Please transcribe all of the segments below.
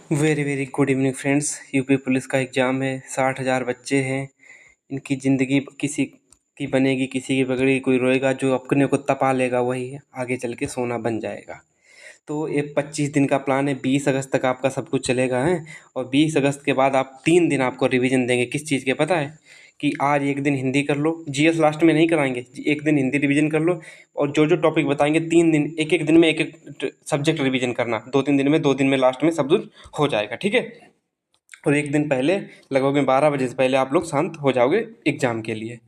Very very good evening friends. UP police का exam है। 60,000 बच्चे हैं। इनकी ज़िंदगी किसी की बनेगी, किसी की बिगड़ेगी। कोई रोएगा, जो अपने को तपा लेगा वही आगे चल के सोना बन जाएगा। तो ये 25 दिन का प्लान है। 20 अगस्त तक आपका सब कुछ चलेगा है। और 20 अगस्त के बाद आप 3 दिन आपको रिवीजन देंगे। किस चीज़ के पता है? कि आज एक दिन हिंदी कर लो, जीएस लास्ट में नहीं कराएंगे। एक दिन हिंदी रिवीजन कर लो, और जो जो टॉपिक बताएंगे 3 दिन, एक एक दिन में एक एक सब्जेक्ट रिवीजन करना। 2-3 दिन में, 2 दिन में लास्ट में सब कुछ हो जाएगा, ठीक है। और एक दिन पहले, लगभग में 12 बजे से पहले आप लोग शांत हो जाओगे एग्ज़ाम के लिए।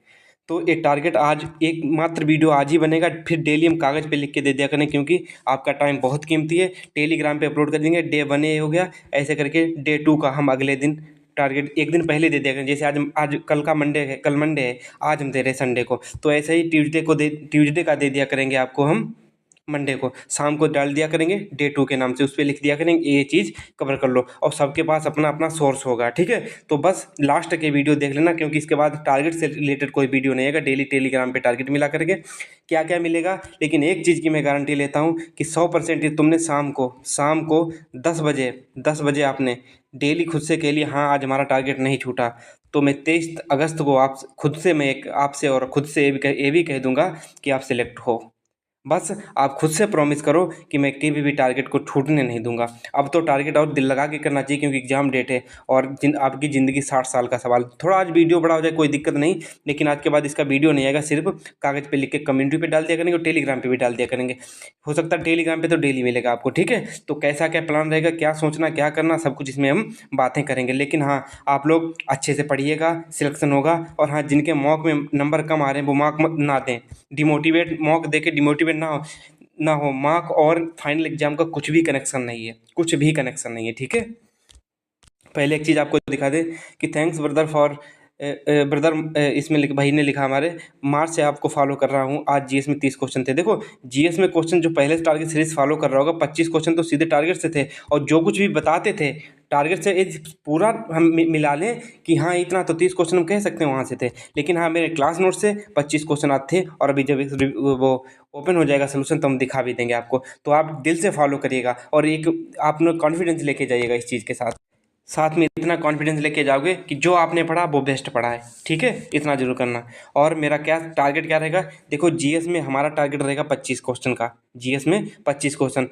तो ये टारगेट आज, एक मात्र वीडियो आज ही बनेगा। फिर डेली हम कागज़ पे लिख के दे दिया करें, क्योंकि आपका टाइम बहुत कीमती है। टेलीग्राम पे अपलोड कर देंगे। डे 1 ये हो गया, ऐसे करके डे 2 का हम अगले दिन टारगेट एक दिन पहले दे दिया करें। जैसे आज कल का मंडे है, कल मंडे है, आज हम दे रहे हैं संडे को, तो ऐसे ही ट्यूसडे का दे दिया करेंगे आपको हम। मंडे को शाम को डाल दिया करेंगे डे 2 के नाम से, उस पर लिख दिया करेंगे ये चीज़ कवर कर लो। और सबके पास अपना अपना सोर्स होगा, ठीक है। तो बस लास्ट के वीडियो देख लेना, क्योंकि इसके बाद टारगेट से रिलेटेड कोई वीडियो नहीं आएगा। डेली टेलीग्राम पे टारगेट मिला करके क्या क्या मिलेगा। लेकिन एक चीज़ की मैं गारंटी लेता हूँ कि 100% तुमने शाम को 10 बजे आपने डेली खुद से कह लिया, हाँ आज हमारा टारगेट नहीं छूटा। तो मैं 23 अगस्त को आप खुद से, मैं एक आपसे और खुद से ये भी कह दूंगा कि आप सिलेक्ट हो। बस आप खुद से प्रॉमिस करो कि मैं कभी भी टारगेट को छूटने नहीं दूंगा। अब तो टारगेट और दिल लगा के करना चाहिए, क्योंकि एग्जाम डेट है और आपकी ज़िंदगी 60 साल का सवाल। थोड़ा आज वीडियो बड़ा हो जाए कोई दिक्कत नहीं, लेकिन आज के बाद इसका वीडियो नहीं आएगा। सिर्फ कागज़ पे लिख के कम्युनिटी पे डाल दिया करेंगे और टेलीग्राम पे भी डाल दिया करेंगे। हो सकता है टेलीग्राम पे तो डेली मिलेगा आपको, ठीक है। तो कैसा क्या प्लान रहेगा, क्या सोचना, क्या करना, सब कुछ इसमें हम बातें करेंगे। लेकिन हाँ, आप लोग अच्छे से पढ़िएगा, सिलेक्शन होगा। और हाँ, जिनके मॉक में नंबर कम आ रहे हैं वो मॉक मत ना दें। डिमोटिवेट मॉक दे के डिमोटिवेट ना हो। मार्क और फाइनल एग्जाम का कुछ भी कनेक्शन नहीं है, कुछ भी कनेक्शन नहीं है, ठीक है। पहले एक चीज़ आपको दिखा दे कि थैंक्स ब्रदर फॉर ब्रदर, इसमें भाई ने लिखा हमारे, मार्च से आपको फॉलो कर रहा हूँ। आज जीएस में 30 क्वेश्चन थे। देखो जीएस में क्वेश्चन जो पहले से टारगेट सीरीज फॉलो कर रहा होगा, 25 क्वेश्चन तो सीधे टारगेट से थे। और जो कुछ भी बताते थे टारगेट से, पूरा हम मिला लें कि हाँ इतना तो 30 क्वेश्चन हम कह सकते हैं वहाँ से थे। लेकिन हाँ, मेरे क्लास नोट से 25 क्वेश्चन आज थे। और अभी जब वो ओपन हो जाएगा सोल्यूशन तो हम दिखा भी देंगे आपको। तो आप दिल से फॉलो करिएगा, और एक आप कॉन्फिडेंस लेके जाइएगा इस चीज़ के साथ। साथ में इतना कॉन्फिडेंस लेके जाओगे कि जो आपने पढ़ा वो बेस्ट पढ़ा है, ठीक है। इतना जरूर करना। और मेरा क्या टारगेट क्या रहेगा, देखो जीएस में हमारा टारगेट रहेगा 25 क्वेश्चन का। जीएस में 25 क्वेश्चन,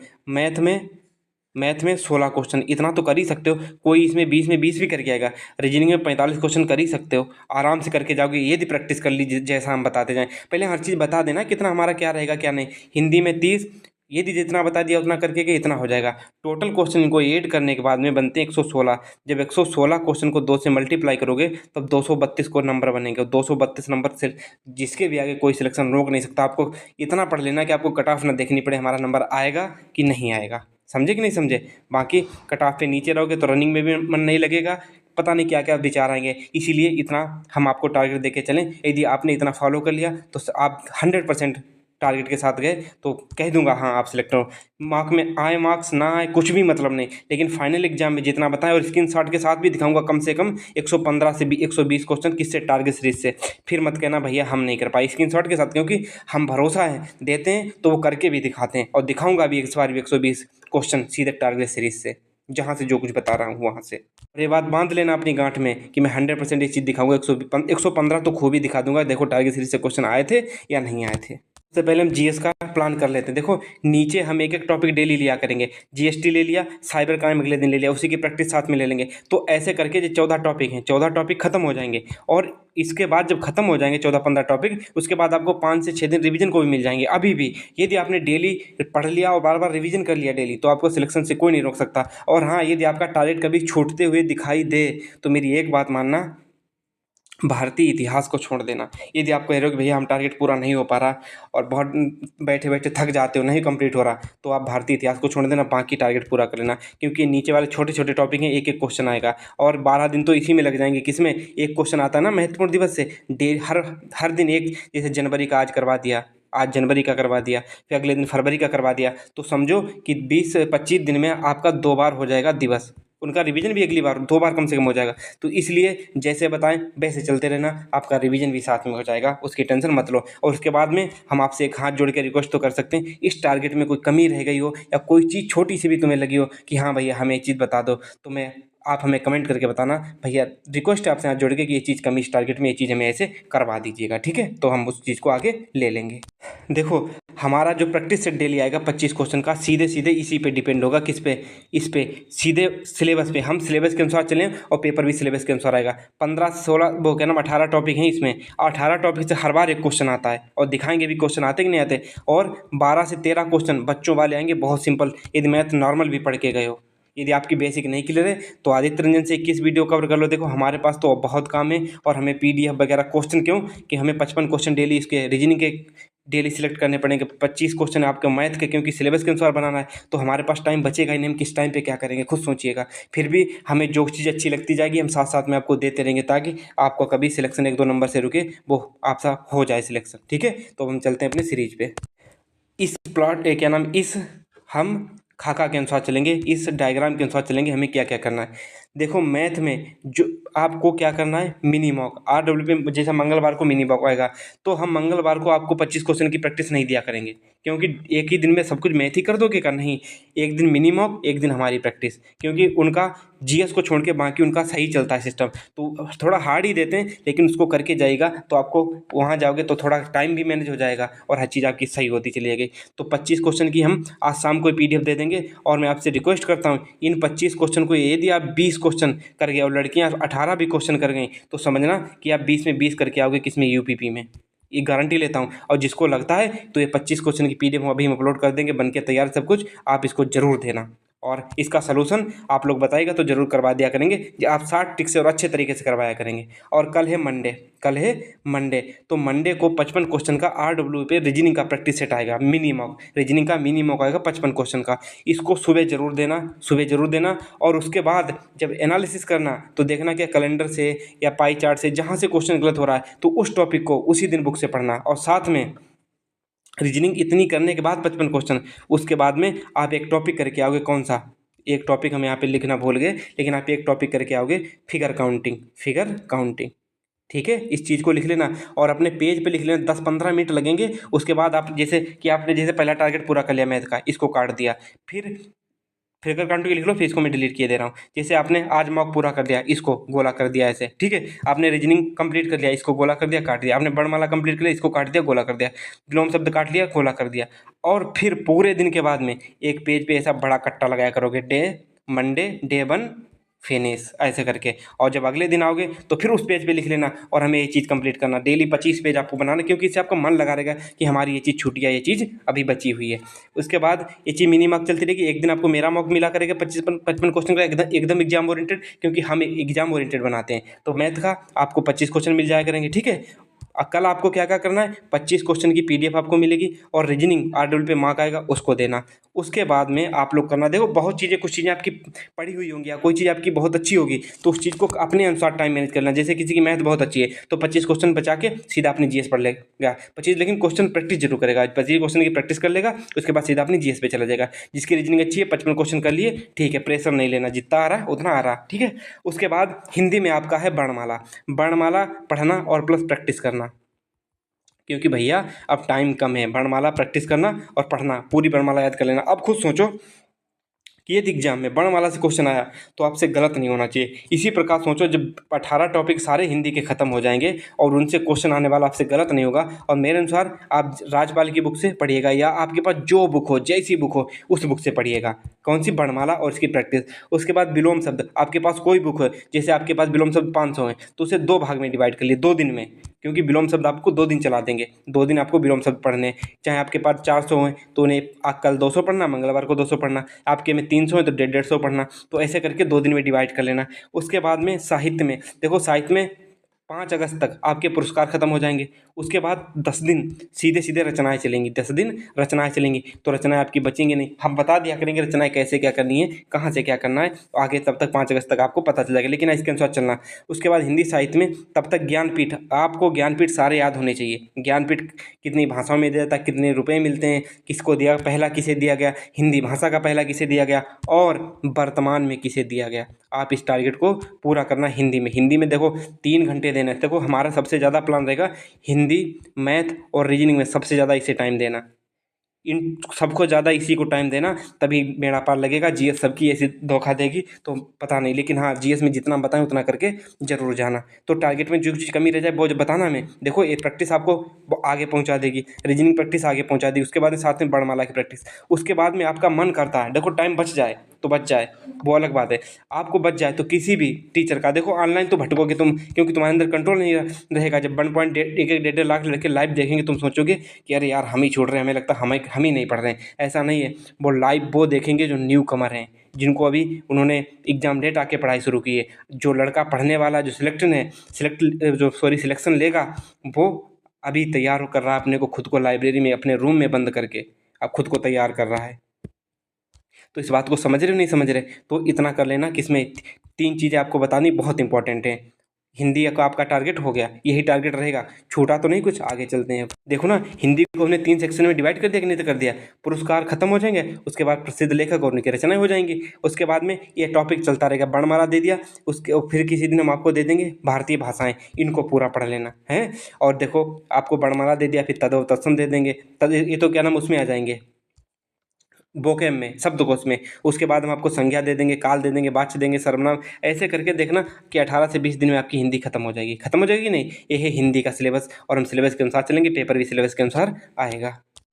मैथ में 16 क्वेश्चन। इतना तो कर ही सकते हो। कोई इसमें 20 में 20 भी करके आएगा। रीजनिंग में 45 क्वेश्चन कर ही सकते हो, आराम से करके जाओगे। ये भी प्रैक्टिस कर लीजिए जैसा हम बताते जाएं। पहले हर चीज़ बता देना कितना हमारा क्या रहेगा क्या नहीं। हिंदी में 30, ये जितना बता दिया उतना करके कि इतना हो जाएगा। टोटल क्वेश्चन इनको ऐड करने के बाद में बनते हैं 116। जब 116 क्वेश्चन को 2 से मल्टीप्लाई करोगे तब 232 को नंबर बनेंगे। 232 नंबर से जिसके भी आगे कोई सिलेक्शन रोक नहीं सकता। आपको इतना पढ़ लेना कि आपको कट ऑफ ना देखनी पड़े, हमारा नंबर आएगा कि नहीं आएगा। समझे कि नहीं समझे? बाकी कट ऑफ पे नीचे रहोगे तो रनिंग में भी मन नहीं लगेगा, पता नहीं क्या क्या विचार आएंगे। इसीलिए इतना हम आपको टारगेट देके चलें। यदि आपने इतना फॉलो कर लिया तो आप 100% टारगेट के साथ गए तो कह दूंगा हाँ आप सिलेक्ट हो। मार्क में आए मार्क्स ना आए कुछ भी मतलब नहीं, लेकिन फाइनल एग्जाम में जितना बताएं, और स्क्रीनशॉट के साथ भी दिखाऊंगा कम से कम 115 से 120 क्वेश्चन किससे, टारगेट सीरीज से। फिर मत कहना भैया हम नहीं कर पाए, स्क्रीनशॉट के साथ, क्योंकि हम भरोसा है देते हैं तो वो करके भी दिखाते हैं। और दिखाऊंगा भी इस बार भी 120 क्वेश्चन सीधे टारगेट सीरीज से, जहाँ से जो कुछ बता रहा हूँ वहाँ से। और ये बात बांध लेना अपनी गांठ में कि मैं 100% ये चीज़ दिखाऊंगा। 115 तो खूब ही दिखा दूंगा। देखो टारगेट सीरीज से क्वेश्चन आए थे या नहीं आए थे। सबसे पहले हम जीएस का प्लान कर लेते हैं। देखो नीचे हम एक एक टॉपिक डेली लिया करेंगे। जीएसटी ले लिया, साइबर क्राइम अगले दिन ले लिया, उसी की प्रैक्टिस साथ में ले लेंगे। तो ऐसे करके जो 14 टॉपिक हैं, 14 टॉपिक खत्म हो जाएंगे। और इसके बाद जब खत्म हो जाएंगे 14-15 टॉपिक, उसके बाद आपको 5 से 6 दिन रिवीजन को भी मिल जाएंगे। अभी भी यदि आपने डेली पढ़ लिया और बार बार रिवीजन कर लिया डेली, तो आपको सिलेक्शन से कोई नहीं रोक सकता। और हाँ, यदि आपका टारगेट कभी छूटते हुए दिखाई दे तो मेरी एक बात मानना, भारतीय इतिहास को छोड़ देना। यदि आपको कह रहे हो कि भैया हम टारगेट पूरा नहीं हो पा रहा और बहुत बैठे बैठे थक जाते हो, नहीं कंप्लीट हो रहा, तो आप भारतीय इतिहास को छोड़ देना, बाकी टारगेट पूरा कर लेना। क्योंकि नीचे वाले छोटे छोटे टॉपिक हैं, एक एक क्वेश्चन आएगा और 12 दिन तो इसी में लग जाएंगे। किसमें? एक क्वेश्चन आता है ना महत्वपूर्ण दिवस से, हर दिन एक। जैसे जनवरी का आज करवा दिया, आज जनवरी का करवा दिया, फिर अगले दिन फरवरी का करवा दिया, तो समझो कि 20 से 25 दिन में आपका 2 बार हो जाएगा दिवस। उनका रिवीजन भी अगली बार 2 बार कम से कम हो जाएगा। तो इसलिए जैसे बताएं वैसे चलते रहना, आपका रिवीजन भी साथ में हो जाएगा, उसकी टेंशन मत लो। और उसके बाद में हम आपसे एक हाथ जोड़ के रिक्वेस्ट तो कर सकते हैं, इस टारगेट में कोई कमी रह गई हो या कोई चीज़ छोटी सी भी तुम्हें लगी हो कि हाँ भैया हमें ये चीज़ बता दो, तो आप हमें कमेंट करके बताना, भैया रिक्वेस्ट है आपसे हाथ जोड़ के कि ये चीज़ कमी इस टारगेट में, ये चीज़ हमें ऐसे करवा दीजिएगा, ठीक है? तो हम उस चीज़ को आगे ले लेंगे। देखो हमारा जो प्रैक्टिस सेट डेली आएगा 25 क्वेश्चन का, सीधे सीधे इसी पे डिपेंड होगा, किस पे, इस पे सीधे सिलेबस पे, हम सिलेबस के अनुसार चलें और पेपर भी सिलेबस के अनुसार आएगा। 15-16 वो क्या नाम 18 टॉपिक हैं इसमें, 18 टॉपिक से हर बार एक क्वेश्चन आता है और दिखाएंगे भी क्वेश्चन आते कि नहीं आते। और 12 से 13 क्वेश्चन बच्चों वाले आएंगे, बहुत सिंपल, यदि मैथ नॉर्मल भी पढ़ के गए हो। यदि आपकी बेसिक नहीं क्लियर है तो आदित्य रंजन से 21 वीडियो कवर कर लो। देखो हमारे पास तो बहुत काम है, और हमें पीडीएफ वगैरह क्वेश्चन क्यों कि हमें 55 क्वेश्चन डेली इसके रीजनिंग के डेली सिलेक्ट करने पड़ेंगे, 25 क्वेश्चन आपके मैथ के, क्योंकि सिलेबस के अनुसार बनाना है। तो हमारे पास टाइम बचेगा ही नहीं, हम किस टाइम पे क्या करेंगे खुद सोचिएगा। फिर भी हमें जो चीज़ अच्छी लगती जाएगी हम साथ साथ में आपको देते रहेंगे, ताकि आपको कभी सिलेक्शन 1-2 नंबर से रुके, वो आपसा हो जाए सिलेक्शन, ठीक है? तो हम चलते हैं अपने सीरीज पे। इस प्लॉट क्या नाम इस हम खाका के अनुसार चलेंगे, इस डायग्राम के अनुसार चलेंगे। हमें क्या क्या करना है, देखो मैथ में जो आपको क्या करना है, मिनी मॉक RWP, जैसा मंगलवार को मिनी मॉक आएगा, तो हम मंगलवार को आपको 25 क्वेश्चन की प्रैक्टिस नहीं दिया करेंगे, क्योंकि एक ही दिन में सब कुछ मैथ ही कर दोगे का नहीं। एक दिन मिनी मॉक, एक दिन हमारी प्रैक्टिस, क्योंकि उनका जीएस को छोड़ के बाकी उनका सही चलता है सिस्टम, तो थोड़ा हार्ड ही देते हैं, लेकिन उसको करके जाएगा तो आपको वहाँ जाओगे तो थोड़ा टाइम भी मैनेज हो जाएगा और हर चीज़ आपकी सही होती चली जाएगी। तो 25 क्वेश्चन की हम आज शाम को पीडीएफ दे देंगे। और मैं आपसे रिक्वेस्ट करता हूँ, इन 25 क्वेश्चन को यदि आप 20 क्वेश्चन कर गए और लड़कियाँ 18 भी क्वेश्चन कर गई, तो समझना कि आप 20 में 20 करके आओगे, किस में, यूपीपी में, ये गारंटी लेता हूँ। और जिसको लगता है तो ये 25 क्वेश्चन की पीडीएफ अभी हम अपलोड कर देंगे, बन के तैयार सब कुछ, आप इसको जरूर देना। और इसका सलूशन आप लोग बताइएगा तो जरूर करवा दिया करेंगे, जो आप 60 टिक से और अच्छे तरीके से करवाया करेंगे। और कल है मंडे, तो मंडे को 55 क्वेश्चन का RW पे रीजनिंग का प्रैक्टिस सेट आएगा, मिनी मॉक, रीजनिंग का मिनी मॉक आएगा 55 क्वेश्चन का। इसको सुबह जरूर देना। और उसके बाद जब एनालिसिस करना तो देखना कि कैलेंडर से या पाई चार्ट से जहाँ से क्वेश्चन गलत हो रहा है तो उस टॉपिक को उसी दिन बुक से पढ़ना। और साथ में रीजनिंग इतनी करने के बाद 55 क्वेश्चन, उसके बाद में आप एक टॉपिक करके आओगे, कौन सा, एक टॉपिक हम यहाँ पे लिखना भूल गए, लेकिन आप एक टॉपिक करके आओगे, फिगर काउंटिंग, ठीक है? इस चीज़ को लिख लेना और अपने पेज पे लिख लेना, 10-15 मिनट लगेंगे। उसके बाद आप जैसे कि आपने जैसे पहला टारगेट पूरा कर लिया मैथ का, इसको काट दिया, फिर फिगर काउंटिंग लिख लो, फिर इसको मैं डिलीट किए दे रहा हूँ। जैसे आपने आज मॉक पूरा कर दिया, इसको गोला कर दिया ऐसे, ठीक है? आपने रीजनिंग कंप्लीट कर लिया, इसको गोला कर दिया, काट दिया। आपने वर्णमाला कंप्लीट कर लिया, इसको काट दिया, गोला कर दिया। विलोम शब्द काट लिया, गोला कर दिया। और फिर पूरे दिन के बाद में एक पेज पे ऐसा बड़ा कट्टा लगाया करोगे, मंडे डे 1 फिनिश, ऐसे करके। और जब अगले दिन आओगे तो फिर उस पेज पे लिख लेना और हमें ये चीज़ कंप्लीट करना। डेली 25 पेज आपको बनाना, क्योंकि इससे आपका मन लगा रहेगा कि हमारी ये चीज़ छूट गया, ये चीज़ अभी बची हुई है। उसके बाद ये चीज़ मिनी मॉक चलती रहेगी। एक दिन आपको मेरा मॉक मिला करेगा 55 क्वेश्चन का, एकदम एग्जाम ओरिएंटेड, क्योंकि हम एग्जाम ओरिएंटेड बनाते हैं। तो मैथ का आपको 25 क्वेश्चन मिल जाया करेंगे, ठीक है? कल आपको क्या क्या करना है, 25 क्वेश्चन की पीडीएफ आपको मिलेगी और रीजनिंग RW पे मार्क आएगा, उसको देना। उसके बाद में आप लोग करना, देखो बहुत चीज़ें, कुछ चीज़ें आपकी पढ़ी हुई होंगी या कोई चीज़ आपकी बहुत अच्छी होगी, तो उस चीज़ को अपने अनुसार टाइम मैनेज करना। जैसे किसी की मैथ बहुत अच्छी है तो 25 क्वेश्चन बचा के सीधा अपनी जीएस पढ़ लेगा 25, लेकिन क्वेश्चन प्रैक्टिस जरूर करेगा। 25 क्वेश्चन की प्रैक्टिस कर लेगा, उसके बाद सीधा अपनी जीएस पे चला जाएगा। जिसकी रीजनिंग अच्छी है 55 क्वेश्चन कर लिए, ठीक है, प्रेशर नहीं लेना, जितना आ रहा है उतना आ रहा, ठीक है? उसके बाद हिंदी में आपका है वर्णमाला पढ़ना और प्लस प्रैक्टिस करना, क्योंकि भैया अब टाइम कम है। वर्णमाला प्रैक्टिस करना और पढ़ना, पूरी वर्णमाला याद कर लेना। अब खुद सोचो कि यदि एग्जाम में वर्णमाला से क्वेश्चन आया तो आपसे गलत नहीं होना चाहिए। इसी प्रकार सोचो, जब 18 टॉपिक सारे हिंदी के खत्म हो जाएंगे और उनसे क्वेश्चन आने वाला आपसे गलत नहीं होगा, और मेरे अनुसार आप राजपाल की बुक से पढ़िएगा या आपके पास जो बुक हो, जैसी बुक हो उस बुक से पढ़िएगा। कौन सी, वर्णमाला और इसकी प्रैक्टिस। उसके बाद विलोम शब्द, आपके पास कोई बुक है, जैसे आपके पास विलोम शब्द 500 है तो उसे 2 भाग में डिवाइड कर लिए 2 दिन में, क्योंकि विलोम शब्द आपको 2 दिन चला देंगे, 2 दिन आपको विलोम शब्द पढ़ने। चाहे आपके पास 400 हैं तो उन्हें कल 200 पढ़ना, मंगलवार को 200 पढ़ना। आपके में 300 है तो 150 पढ़ना। तो ऐसे करके 2 दिन में डिवाइड कर लेना। उसके बाद में साहित्य में देखो, साहित्य में 5 अगस्त तक आपके पुरस्कार खत्म हो जाएंगे। उसके बाद 10 दिन सीधे सीधे रचनाएं चलेंगी, 10 दिन रचनाएं चलेंगी, तो रचनाएं आपकी बचेंगी नहीं। हम बता दिया करेंगे रचनाएं कैसे क्या करनी है, कहाँ से क्या करना है, तो आगे तब तक 5 अगस्त तक आपको पता चल जाएगा, लेकिन इसके अनुसार चलना। उसके बाद हिंदी साहित्य में तब तक ज्ञानपीठ, आपको ज्ञानपीठ सारे याद होने चाहिए। ज्ञानपीठ कितनी भाषाओं में दिया जाता है, कितने रुपए मिलते हैं, किसको दिया, पहला किसे दिया गया, हिंदी भाषा का पहला किसे दिया गया, और वर्तमान में किसे दिया गया। आप इस टारगेट को पूरा करना हिंदी में। हिंदी में देखो 3 घंटे देना है। देखो हमारा सबसे ज़्यादा प्लान रहेगा हिंदी, मैथ और रीजनिंग में सबसे ज़्यादा इसे टाइम देना। इन सबको ज़्यादा इसी को टाइम देना, तभी बेड़ा पार लगेगा। जीएस सबकी ऐसी धोखा देगी तो पता नहीं, लेकिन हाँ जीएस में जितना बताएं उतना करके जरूर जाना। तो टारगेट में जो चीज़ कमी रह जाए वो जब बताना हमें। देखो ये प्रैक्टिस आपको आगे पहुंचा देगी, रीजनिंग प्रैक्टिस आगे पहुंचा देगी, उसके बाद में साथ में वर्णमाला की प्रैक्टिस। उसके बाद में आपका मन करता है, देखो टाइम बच जाए तो बच जाए, वो अलग बात है। आपको बच जाए तो किसी भी टीचर का, देखो ऑनलाइन तो भटकोगे तुम, क्योंकि तुम्हारे अंदर कंट्रोल नहीं रहेगा। जब 1.1-1.5 लाख लड़के लाइव देखेंगे, तुम सोचोगे कि अरे यार हम ही छोड़ रहे हैं, हमें लगता है हम ही नहीं पढ़ रहे हैं। ऐसा नहीं है, वो लाइव वो देखेंगे जो न्यू कमर हैं, जिनको अभी उन्होंने एग्जाम डेट आके पढ़ाई शुरू की है। जो लड़का पढ़ने वाला, जो सिलेक्शन लेगा, वो अभी तैयार कर रहा है अपने को, खुद को लाइब्रेरी में अपने रूम में बंद करके अब खुद को तैयार कर रहा है। तो इस बात को समझ रहे हो नहीं समझ रहे, तो इतना कर लेना कि इसमें 3 चीज़ें आपको बतानी बहुत इंपॉर्टेंट है। हिंदी का आपका टारगेट हो गया, यही टारगेट रहेगा, छूटा तो नहीं कुछ। आगे चलते हैं। देखो ना, हिंदी को हमने 3 सेक्शन में डिवाइड कर दिया कि नहीं, तो कर दिया। पुरस्कार खत्म हो जाएंगे, उसके बाद प्रसिद्ध लेखक और उनकी रचनाएं हो जाएंगी। उसके बाद में ये टॉपिक चलता रहेगा, वर्णमाला दे दिया, उसके फिर किसी दिन हम आपको दे देंगे भारतीय भाषाएं, इनको पूरा पढ़ लेना है। और देखो आपको वर्णमाला दे दिया, फिर तदव तत्सम दे देंगे, ये तो क्या नाम उसमें आ जाएंगे, वोकेब में, शब्दकोश में। उसके बाद हम आपको संज्ञा दे देंगे, काल दे देंगे, वाच्य देंगे, सर्वनाम। ऐसे करके देखना कि 18 से 20 दिन में आपकी हिंदी खत्म हो जाएगी। खत्म हो जाएगी नहीं, ये है हिंदी का सिलेबस, और हम सिलेबस के अनुसार चलेंगे, पेपर भी सिलेबस के अनुसार आएगा।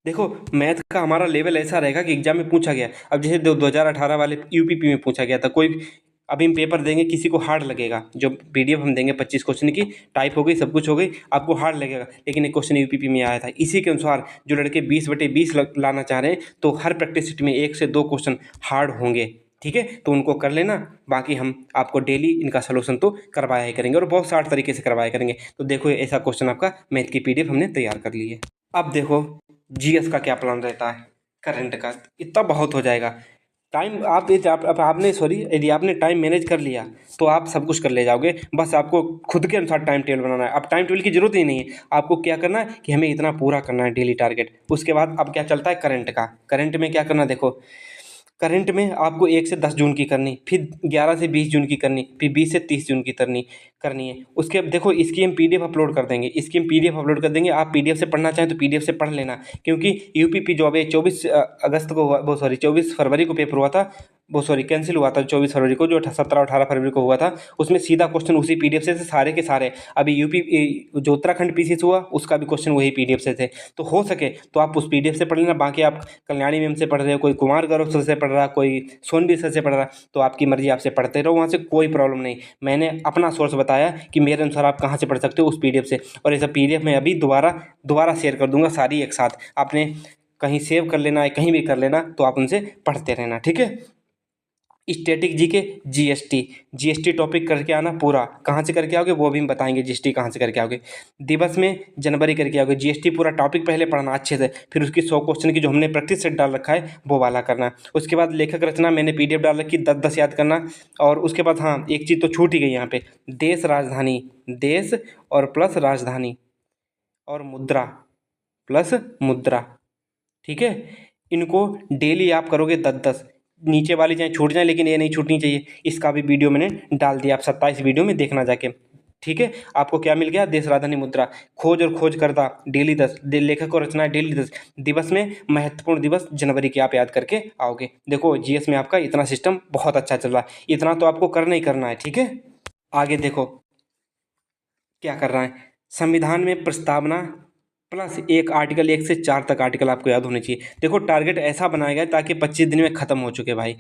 देखो मैथ का हमारा लेवल ऐसा रहेगा कि एग्जाम में पूछा गया, अब जैसे 2018 वाले यूपीपी में पूछा गया था, कोई अभी हम पेपर देंगे, किसी को हार्ड लगेगा, जो पीडीएफ हम देंगे 25 क्वेश्चन की, टाइप हो गई, सब कुछ हो गई, आपको हार्ड लगेगा, लेकिन एक क्वेश्चन यूपीपी में आया था। इसी के अनुसार जो लड़के 20/20 लाना चाह रहे हैं, तो हर प्रैक्टिस सेट में 1 से 2 क्वेश्चन हार्ड होंगे, ठीक है, तो उनको कर लेना। बाकी हम आपको डेली इनका सलूशन तो करवाया ही करेंगे, और बहुत शार्ट तरीके से करवाया करेंगे। तो देखो ऐसा क्वेश्चन आपका मैथ की पीडीएफ हमने तैयार कर ली है। अब देखो जीएस का क्या प्लान रहता है, करंट का इतना बहुत हो जाएगा। टाइम आपने यदि आपने टाइम मैनेज कर लिया तो आप सब कुछ कर ले जाओगे। बस आपको खुद के अनुसार टाइम टेबल बनाना है। अब टाइम टेबल की जरूरत ही नहीं है, आपको क्या करना है कि हमें इतना पूरा करना है डेली टारगेट। उसके बाद अब क्या चलता है करंट का। करंट में क्या करना, देखो करंट में आपको 1 से 10 जून की करनी, फिर 11 से 20 जून की करनी, फिर 20 से 30 जून की करनी है। उसके देखो इसकी हम पीडीएफ अपलोड कर देंगे, इसकी हम पीडीएफ अपलोड कर देंगे। आप पीडीएफ से पढ़ना चाहें तो पीडीएफ से पढ़ लेना, क्योंकि यूपीपी जो अभी 24 फरवरी को पेपर हुआ था, कैंसिल हुआ था 24 फरवरी को, जो 17-18 फरवरी को हुआ था, उसमें सीधा क्वेश्चन उसी पीडीएफ से थे सारे के सारे। अभी यूपी जो उत्तराखंड पीसीएस हुआ उसका भी क्वेश्चन वही पीडीएफ से थे। तो हो सके तो आप उस पीडीएफ से पढ़ लेना। बाकी आप कल्याणी मैम से पढ़ रहे हो, कोई कुमार गौरव सर से पढ़ रहा, कोई सोनबीर सर से पढ़ रहा, तो आपकी मर्जी, आपसे पढ़ते रहो, वहाँ से कोई प्रॉब्लम नहीं। मैंने अपना सोर्स बताया कि मेरे अनुसार आप कहाँ से पढ़ सकते हो, उस पीडीएफ से। और ये सब पीडीएफ मैं अभी दोबारा शेयर कर दूंगा सारी एक साथ, आपने कहीं सेव कर लेना है, कहीं भी कर लेना, तो आप उनसे पढ़ते रहना, ठीक है। स्टैटिक जीके, जीएसटी टॉपिक करके आना पूरा। कहाँ से करके आओगे वो भी हम बताएंगे, जीएसटी कहाँ से करके आओगे। दिवस में जनवरी करके आओगे। जीएसटी पूरा टॉपिक पहले पढ़ना अच्छे से, फिर उसकी 100 क्वेश्चन की जो हमने प्रैक्टिस सेट डाल रखा है वो वाला करना। उसके बाद लेखक रचना मैंने पीडीएफ डाल रखी, 10-10 याद करना। और उसके बाद हाँ एक चीज़ तो छूट ही गई यहाँ पे, देश राजधानी, देश और प्लस राजधानी और मुद्रा प्लस मुद्रा, ठीक है। इनको डेली आप करोगे 10-10, नीचे वाली चाहे छूट जाए लेकिन ये नहीं छूटनी चाहिए। इसका भी वीडियो मैंने डाल दिया, आप 27 वीडियो में देखना जाके, ठीक है। आपको क्या मिल गया, देश राजधानी मुद्रा, खोज और खोजकर्ता डेली 10, लेखक और रचना डेली 10, दिवस में महत्वपूर्ण दिवस जनवरी के आप याद करके आओगे। देखो जीएस में आपका इतना सिस्टम बहुत अच्छा चल रहा है, इतना तो आपको करना ही करना है, ठीक है। आगे देखो क्या कर रहा है, संविधान में प्रस्तावना प्लस एक आर्टिकल, 1 से 4 तक आर्टिकल आपको याद होने चाहिए। देखो टारगेट ऐसा बनाया गया ताकि 25 दिन में खत्म हो चुके भाई,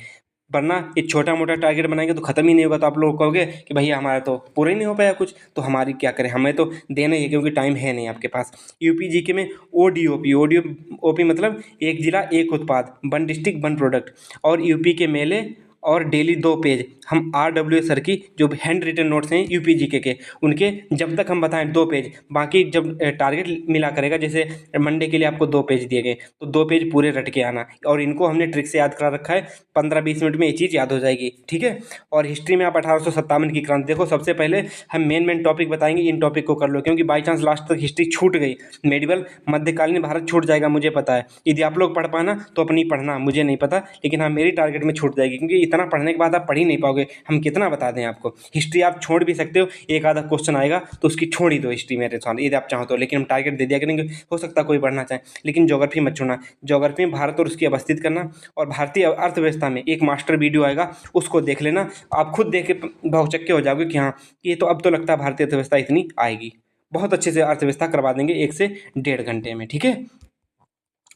वरना ये छोटा मोटा टारगेट बनाएंगे तो खत्म ही नहीं होगा। तो आप लोग कहोगे कि भैया हमारा तो पूरा ही नहीं हो पाया कुछ, तो हमारी क्या करें, हमें तो देना ही है क्योंकि टाइम है नहीं आपके पास। यूपी जीके में ओडीओपी मतलब एक जिला एक उत्पाद, वन डिस्ट्रिक्ट वन प्रोडक्ट, और यूपी के मेले और डेली 2 पेज हम RW सर की जो हैंड रिटन नोट्स हैं यूपी जीके के, उनके जब तक हम बताएं 2 पेज, बाकी जब टारगेट मिला करेगा, जैसे मंडे के लिए आपको 2 पेज दिए गए तो 2 पेज पूरे रट के आना, और इनको हमने ट्रिक से याद करा रखा है, 15-20 मिनट में ये चीज़ याद हो जाएगी, ठीक है। और हिस्ट्री में आप 1857 की क्रांति देखो। सबसे पहले हम मेन टॉपिक बताएंगे, इन टॉपिक को कर लो, क्योंकि बाई चांस लास्ट तक हिस्ट्री छूट गई, मेडिवल मध्यकालीन भारत छूट जाएगा, मुझे पता है। यदि आप लोग पढ़ पाना तो अपनी पढ़ना, मुझे नहीं पता, लेकिन हाँ मेरी टारगेट में छूट जाएगी, क्योंकि इतना पढ़ने के बाद आप पढ़ ही नहीं पाओगे, हम कितना बता दें आपको। हिस्ट्री आप छोड़ भी सकते हो, एक आधा क्वेश्चन आएगा तो उसकी छोड़ ही दो हिस्ट्री मेरे साथ, यदि आप चाहो तो, लेकिन हम टारगेट दे दिया करेंगे, हो सकता है कोई पढ़ना चाहे। लेकिन ज्योग्राफी मत छोड़ना, ज्योग्राफी में भारत और उसकी अवस्थित करना, और भारतीय अर्थव्यवस्था में एक मास्टर वीडियो आएगा, उसको देख लेना, आप खुद देख के भौचक्के हो जाओगे कि हाँ ये तो अब तो लगता है भारतीय अर्थव्यवस्था इतनी आएगी। बहुत अच्छे से अर्थव्यवस्था करवा देंगे 1 से 1.5 घंटे में, ठीक है।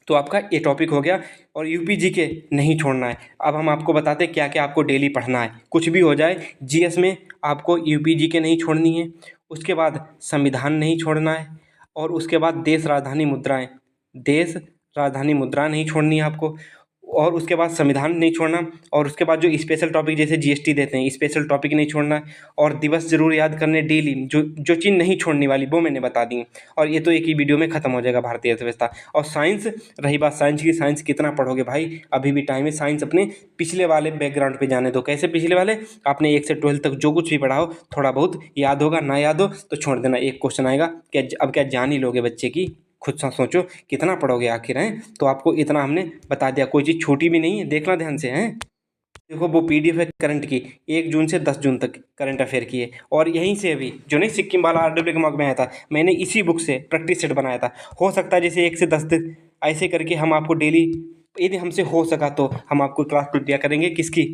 तो आपका ये टॉपिक हो गया। और यूपी जीके नहीं छोड़ना है। अब हम आपको बताते हैं क्या क्या आपको डेली पढ़ना है, कुछ भी हो जाए। जीएस में आपको यूपी जीके नहीं छोड़नी है, उसके बाद संविधान नहीं छोड़ना है, और उसके बाद देश राजधानी मुद्रा नहीं छोड़नी है आपको, और उसके बाद संविधान नहीं छोड़ना, और उसके बाद जो स्पेशल टॉपिक जैसे जीएसटी देते हैं, स्पेशल टॉपिक नहीं छोड़ना है, और दिवस जरूर याद करने डेली, जो जो चीज़ नहीं छोड़ने वाली वो मैंने बता दी। और ये तो एक ही वीडियो में ख़त्म हो जाएगा भारतीय अर्थव्यवस्था। और साइंस, रही बात साइंस की, साइंस कितना पढ़ोगे भाई, अभी भी टाइम है। साइंस अपने पिछले वाले बैकग्राउंड पे जाने दो। कैसे पिछले वाले? आपने 1 से 12 तक जो कुछ भी पढ़ा हो थोड़ा बहुत याद होगा, ना याद हो तो छोड़ देना। एक क्वेश्चन आएगा, क्या अब क्या जान ही लोगे बच्चे की? खुद सा सोचो कितना पढ़ोगे आखिर, हैं? तो आपको इतना हमने बता दिया, कोई चीज़ छोटी भी नहीं है, देखना ध्यान से, हैं। देखो वो पीडीएफ है करंट की, 1 जून से 10 जून तक करंट अफेयर की है। और यहीं से अभी जो नहीं सिक्किम वाला RW के मॉक में आया था, मैंने इसी बुक से प्रैक्टिस सेट बनाया था। हो सकता है जैसे 1 से 10 तक ऐसे करके हम आपको डेली, यदि हमसे हो सका तो हम आपको क्लास दिया करेंगे किसकी,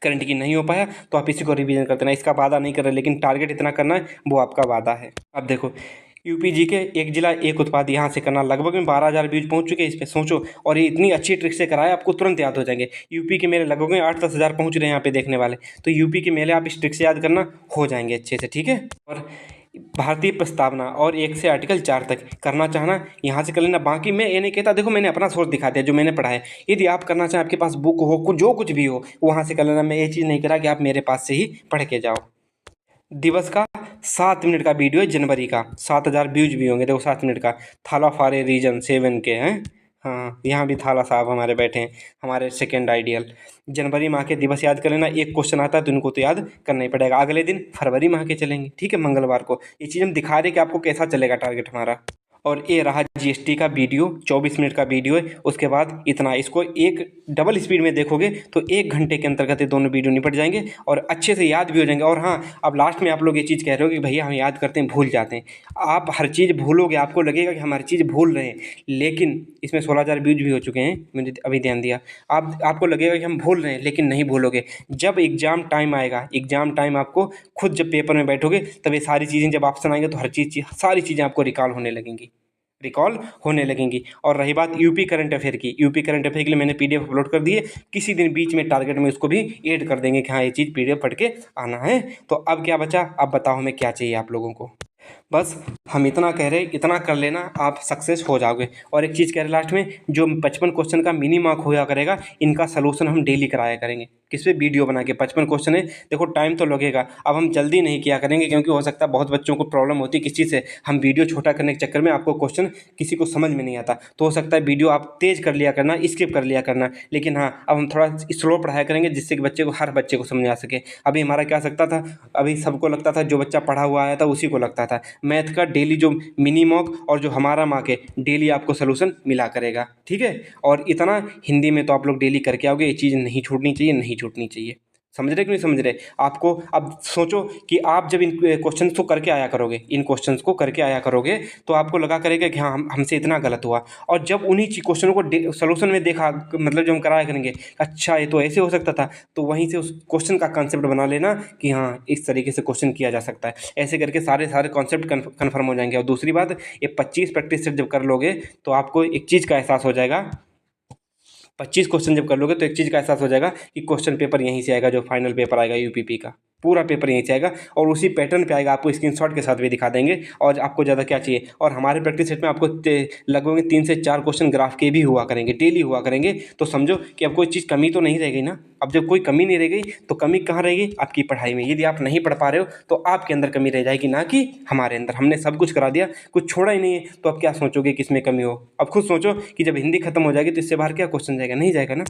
करंट की। नहीं हो पाया तो आप इसी को रिवीजन कर देना, इसका वादा नहीं कर रहे, लेकिन टारगेट इतना करना है, वो आपका वादा है। अब देखो यूपी जी के एक जिला एक उत्पाद यहाँ से करना, लगभग में 12,000 व्यूज पहुँच चुके हैं इस पर, सोचो। और ये इतनी अच्छी ट्रिक से कराया, आपको तुरंत याद हो जाएंगे। यूपी के मेले लगभग में 8-10 हज़ार पहुँच रहे हैं यहाँ पे देखने वाले, तो यूपी के मेले आप इस ट्रिक से याद करना, हो जाएंगे अच्छे से, ठीक है। और भारतीय प्रस्तावना और 1 से आर्टिकल 4 तक करना चाहना यहाँ से कर लेना। बाकी मैं ये नहीं कहता, देखो मैंने अपना सोर्स दिखा दिया जो मैंने पढ़ा है। यदि आप करना चाहें, आपके पास बुक हो, कुछ जो कुछ भी हो, वहाँ से कर लेना। मैं ये चीज़ नहीं करा कि आप मेरे पास से ही पढ़ के जाओ। दिवस का 7 मिनट का वीडियो है, जनवरी का, 7,000 व्यूज भी होंगे। देखो 7 मिनट का, थाला फारे रीजन 7 के हैं। हाँ, यहाँ भी थाला साहब हमारे बैठे हैं, हमारे सेकंड आइडियल। जनवरी माह के दिवस याद कर लेना। एक क्वेश्चन आता है तो इनको तो याद करना ही पड़ेगा। अगले दिन फरवरी माह के चलेंगे, ठीक है, मंगलवार को। ये चीज़ हम दिखा रहे कि आपको कैसा चलेगा टारगेट हमारा। और ये रहा जीएसटी का वीडियो, 24 मिनट का वीडियो है। उसके बाद इतना, इसको एक डबल स्पीड में देखोगे तो 1 घंटे के अंतर्गत ये दोनों वीडियो निपट जाएंगे और अच्छे से याद भी हो जाएंगे। और हाँ, अब लास्ट में आप लोग ये चीज़ कह रहे हो कि भैया हम याद करते हैं भूल जाते हैं। आप हर चीज़ भूलोगे, आपको लगेगा कि हम हर चीज़ भूल रहे हैं, लेकिन इसमें 16,000 व्यूज भी हो चुके हैं, मैंने अभी ध्यान दिया। आपको लगेगा कि हम भूल रहे हैं, लेकिन नहीं भूलोगे। जब एग्ज़ाम टाइम आएगा, एग्ज़ाम टाइम आपको खुद जब पेपर में बैठोगे, तब ये सारी चीज़ें जब ऑप्शन आएंगे तो हर चीज़ सारी चीज़ें आपको रिकॉल होने लगेंगी। और रही बात यूपी करंट अफेयर की, यूपी करंट अफेयर के लिए मैंने पीडीएफ अपलोड कर दी है। किसी दिन बीच में टारगेट में उसको भी ऐड कर देंगे कि हाँ ये चीज़ पीडीएफ पढ़ के आना है। तो अब क्या बचा, अब बताओ हमें क्या चाहिए आप लोगों को। बस हम इतना कह रहे हैं, इतना कर लेना, आप सक्सेस हो जाओगे। और एक चीज़ कह रहे लास्ट में, जो 55 क्वेश्चन का मिनी मार्क होया करेगा, इनका सलूशन हम डेली कराया करेंगे। किस पे? वीडियो बना के। 55 क्वेश्चन है, देखो टाइम तो लगेगा। अब हम जल्दी नहीं किया करेंगे, क्योंकि हो सकता है बहुत बच्चों को प्रॉब्लम होती है किस चीज़ से, हम वीडियो छोटा करने के चक्कर में आपको क्वेश्चन किसी को समझ में नहीं आता, तो हो सकता है वीडियो आप तेज़ कर लिया करना, स्किप कर लिया करना। लेकिन हाँ, अब हम थोड़ा स्लो पढ़ाया करेंगे, जिससे कि बच्चे को, हर बच्चे को समझ आ सके। अभी हमारा क्या सकता था, अभी सबको लगता था जो बच्चा पढ़ा हुआ आया था उसी को लगता था। मैथ का डेली जो मिनी मॉक और जो हमारा मार्क है, डेली आपको सलूशन मिला करेगा, ठीक है। और इतना हिंदी में तो आप लोग डेली करके आओगे, ये चीज़ नहीं छूटनी चाहिए, नहीं छूटनी चाहिए। समझ रहे कि नहीं समझ रहे? आपको अब सोचो कि आप जब इन क्वेश्चन को करके आया करोगे, इन क्वेश्चंस को करके आया करोगे, तो आपको लगा करेगा कि हाँ हमसे इतना गलत हुआ। और जब उन्हीं क्वेश्चनों को सोल्यूशन में देखा, मतलब जब हम कराया करेंगे, अच्छा ये तो ऐसे हो सकता था, तो वहीं से उस क्वेश्चन का कंसेप्ट बना लेना कि हाँ इस तरीके से क्वेश्चन किया जा सकता है। ऐसे करके सारे कॉन्सेप्ट कन्फर्म हो जाएंगे। और दूसरी बात, ये 25 प्रैक्टिस सेट जब कर लोगे तो आपको एक चीज़ का एहसास हो जाएगा, 25 क्वेश्चन जब कर लोगे तो एक चीज़ का एहसास हो जाएगा कि क्वेश्चन पेपर यहीं से आएगा, जो फाइनल पेपर आएगा यूपीपी का। पूरा पेपर यहीं से आएगा और उसी पैटर्न पे आएगा, आपको स्क्रीनशॉट के साथ भी दिखा देंगे। और आपको ज़्यादा क्या चाहिए, और हमारे प्रैक्टिस सेट में आपको लगभग 3 से 4 क्वेश्चन ग्राफ के भी हुआ करेंगे, डेली हुआ करेंगे। तो समझो कि अब कोई चीज़ कमी तो नहीं रह गई ना। अब जब कोई कमी नहीं रह गई तो कमी कहाँ रहेगी, आपकी पढ़ाई में। यदि आप नहीं पढ़ पा रहे हो तो आपके अंदर कमी रह जाएगी, ना कि हमारे अंदर। हमने सब कुछ करा दिया, कुछ छोड़ा ही नहीं है, तो अब क्या सोचोगे किसमें कमी हो। अब खुद सोचो कि जब हिंदी खत्म हो जाएगी तो इससे बाहर क्या क्वेश्चन जाएगा, नहीं जाएगा ना।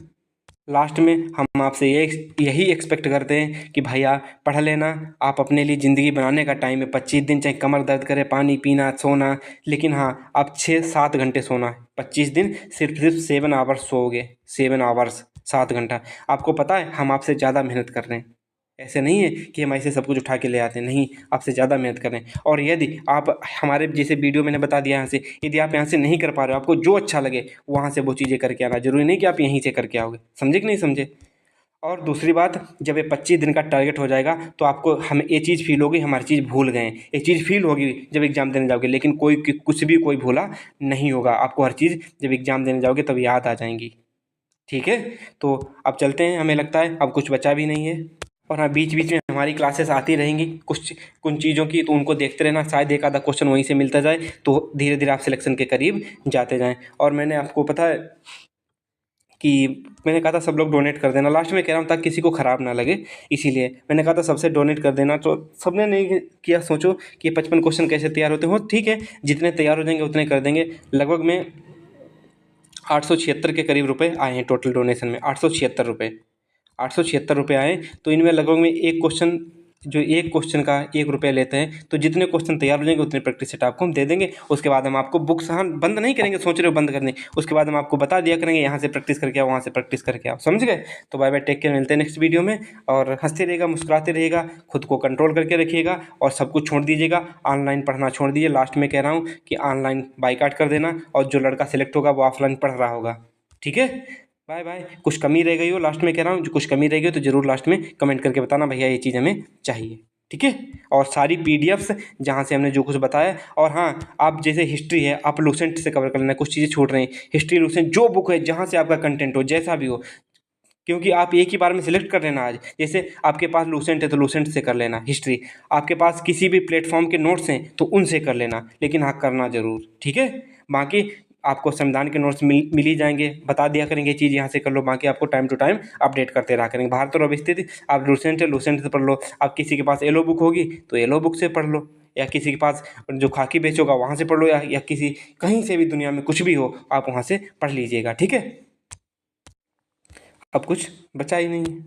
लास्ट में हम आपसे यही एक्सपेक्ट करते हैं कि भैया पढ़ लेना। आप अपने लिए ज़िंदगी बनाने का टाइम है, 25 दिन चाहे कमर दर्द करे, पानी पीना, सोना, लेकिन हाँ आप 6-7 घंटे सोना है। 25 दिन सिर्फ 7 आवर्स सोओगे, 7 आवर्स, 7 घंटा। आपको पता है हम आपसे ज़्यादा मेहनत कर रहे हैं। ऐसे नहीं है कि हम ऐसे सब कुछ उठा के ले आते हैं, नहीं, आपसे ज़्यादा मेहनत कर रहे हैं। और यदि आप हमारे जैसे वीडियो मैंने बता दिया यहाँ से, यदि आप यहाँ से नहीं कर पा रहे हो, आपको जो अच्छा लगे वहाँ से वो चीज़ें करके आना। ज़रूरी नहीं कि आप यहीं से करके आओगे, समझे कि नहीं समझे। और दूसरी बात, जब ये 25 दिन का टारगेट हो जाएगा तो आपको हम ये चीज़ फील होगी, हमारी चीज़ भूल गए हैं। ये चीज़ फील होगी जब एग्ज़ाम देने जाओगे, लेकिन कुछ भी कोई भूला नहीं होगा। आपको हर चीज़ जब एग्ज़ाम देने जाओगे तब याद आ जाएंगी, ठीक है। तो अब चलते हैं, हमें लगता है अब कुछ बचा भी नहीं है। और हाँ, बीच बीच में हमारी क्लासेस आती रहेंगी कुछ चीज़ों की, तो उनको देखते रहना। शायद एक आधा क्वेश्चन वहीं से मिलता जाए, तो धीरे धीरे आप सिलेक्शन के करीब जाते जाएं। और मैंने आपको पता है कि मैंने कहा था सब लोग डोनेट कर देना, लास्ट में कह रहा हूँ ताकि किसी को ख़राब ना लगे, इसीलिए मैंने कहा था सबसे डोनेट कर देना। तो सबने नहीं किया। सोचो कि 55 क्वेश्चन कैसे तैयार होते हो, ठीक है, जितने तैयार हो जाएंगे उतने कर देंगे। लगभग में 876 के करीब रुपए आए हैं टोटल डोनेशन में, 876 रुपये, 876 रुपये आए। तो इनमें लगभग में एक क्वेश्चन का 1 रुपया लेते हैं। तो जितने क्वेश्चन तैयार हो जाएंगे उतने प्रैक्टिस सेट आपको हम दे देंगे। उसके बाद हम आपको बुक्स हम बंद नहीं करेंगे, सोच रहे हो बंद करने, उसके बाद हम आपको बता दिया करेंगे यहाँ से प्रैक्टिस करके आओ, वहाँ से प्रैक्टिस करके आओ, समझ गए। तो बाय बाय, टेक केयर, मिलते हैं नेक्स्ट वीडियो में। और हंसते रहिएगा, मुस्कुराते रहिएगा, खुद को कंट्रोल करके रखिएगा और सब कुछ छोड़ दीजिएगा। ऑनलाइन पढ़ना छोड़ दीजिए। लास्ट में कह रहा हूँ कि ऑनलाइन बाईकाट कर देना, और जो लड़का सेलेक्ट होगा वो ऑफलाइन पढ़ रहा होगा, ठीक है। Bye bye. कुछ कमी रह गई हो, लास्ट में कह रहा हूँ, जो कुछ कमी रह गई हो तो ज़रूर लास्ट में कमेंट करके बताना, भैया ये चीज़ हमें चाहिए, ठीक है। और सारी पीडीएफ्स जहाँ से हमने जो कुछ बताया। और हाँ, आप जैसे हिस्ट्री है, आप लूसेंट से कवर कर लेना, कुछ चीज़ें छूट रही हैं। हिस्ट्री, लूसेंट, जो बुक है जहाँ से आपका कंटेंट हो, जैसा भी हो, क्योंकि आप एक ही बार में सिलेक्ट कर लेना। आज जैसे आपके पास लूसेंट है तो लूसेंट से कर लेना हिस्ट्री, आपके पास किसी भी प्लेटफॉर्म के नोट्स हैं तो उनसे कर लेना, लेकिन हाँ करना ज़रूर, ठीक है। बाकी आपको संविधान के नोट्स मिल ही जाएंगे, बता दिया करेंगे चीज़ यहाँ से कर लो। बाकी आपको टाइम टू टाइम अपडेट करते रहा करेंगे। भारत और स्थिति, आप लूसेंट है, लूसेंट से पढ़ लो। आप किसी के पास येलो बुक होगी तो येलो बुक से पढ़ लो, या किसी के पास जो खाकी बेच होगा वहाँ से पढ़ लो, या किसी कहीं से भी दुनिया में कुछ भी हो आप वहाँ से पढ़ लीजिएगा, ठीक है। अब कुछ बचा ही नहीं है।